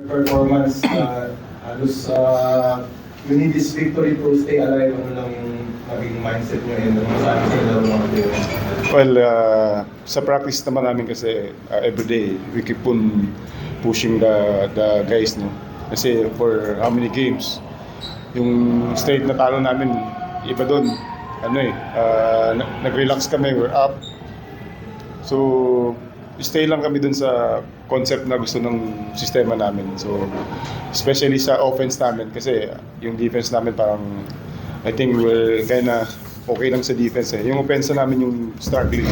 performance, halos you need this victory to stay alive. Ano lang yung naging mindset nyo and ano masabi sa laro ng player? Well, sa practice naman namin kasi everyday we keep on pushing the guys, no? Kasi for how many games, yung straight na talo namin, iba doon, nag-relax kami, we're up. So, stay lang kami dun sa concept na gusto ng sistema namin. So, especially sa offense namin kasi yung defense namin parang I think we're kinda okay lang sa defense eh. Yung offense namin yung struggling.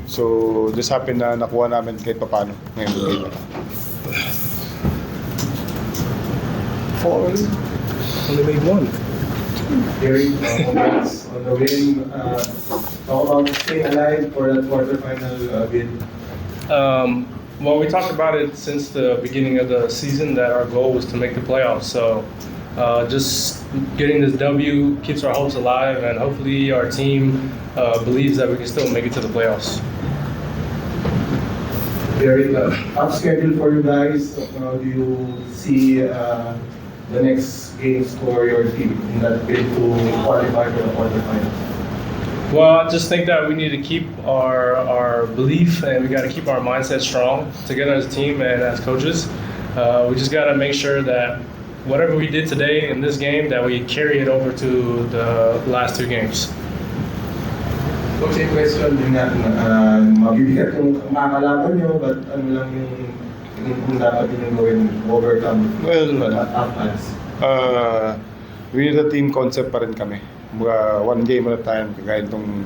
So, just happen na nakuha namin kahit papano ngayon. Four. Only made one. Gary, congrats on the win. Talk about staying alive for that quarterfinal bid. Well, we talked about it since the beginning of the season that our goal was to make the playoffs. So just getting this W keeps our hopes alive, and hopefully our team believes that we can still make it to the playoffs. Very tough schedule for you guys. How do you see the next games for your team in that bid to qualify for the quarterfinals? Well, I just think that we need to keep our belief, and we got to keep our mindset strong together as a team and as coaches. We just got to make sure that whatever we did today in this game, that we carry it over to the last two games. Coach, a question din natin, mabibigat yung makakalaban nyo, but ano lang yung dapat yung gawin, overcome Well, tough odds? we need a team concept pa rin kami. One game at a time, kagaya itong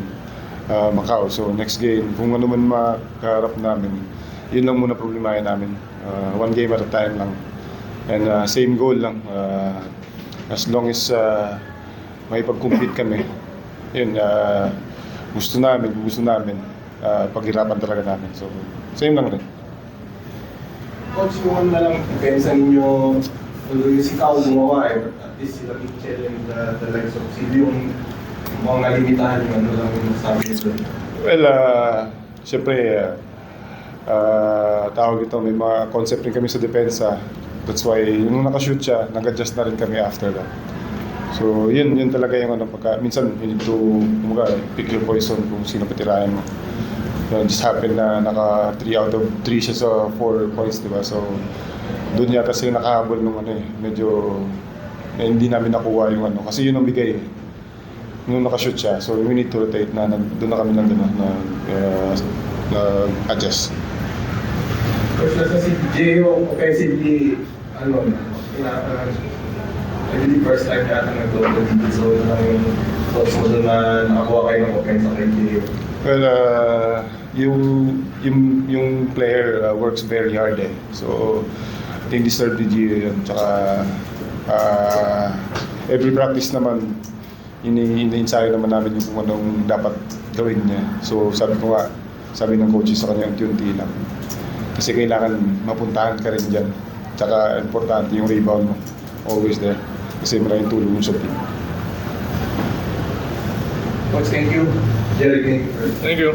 Macau. So next game, kung ano man makaharap namin, yun lang muna problemahin namin. One game at a time lang. And same goal lang. As long as may pag-compete kami, yun, gusto namin, paghirapan talaga namin. So same lang rin. Coach, yung ano na lang, pensa ninyo, although yung si Kao gumawa but at least sila Mitchell and the likes of Silvio, yung mga nalimitahan yung ano lang yung sabi nito. Well, siyempre, tawag ito, may mga concept rin kami sa depensa. That's why, nung nakashoot siya, nag-adjust na rin kami after that. So, yun talaga yung ano, minsan, you need to, pick your poison kung sino patirayan mo. Just happen na naka 3 out of 3 siya sa 4 points, di ba? So, doon yata sila nakahabol nung medyo hindi namin nakuha yung kasi yun ang bigay nung nakashoot siya. So, we need to rotate na doon na kami adjust. Coach, nasa si Gio, offensively, I believe first time yata nag-double dito. So, yun lang yung thoughts mo doon na nakakuha kayo ng offense kay Gio. Well, yung player works very hard eh. So, I think deserve the Gio yun. Tsaka, every practice naman, ini-insayo naman namin yung kung anong dapat gawin niya. So, sabi ng coaches sa kanya, unti-unti lang. Kasi kailangan mapuntahan ka rin dyan. Tsaka, importante yung rebound mo. Always there. Kasi maraming tulong mo sa team. Coach, thank you. Jerry, thank you. Thank you.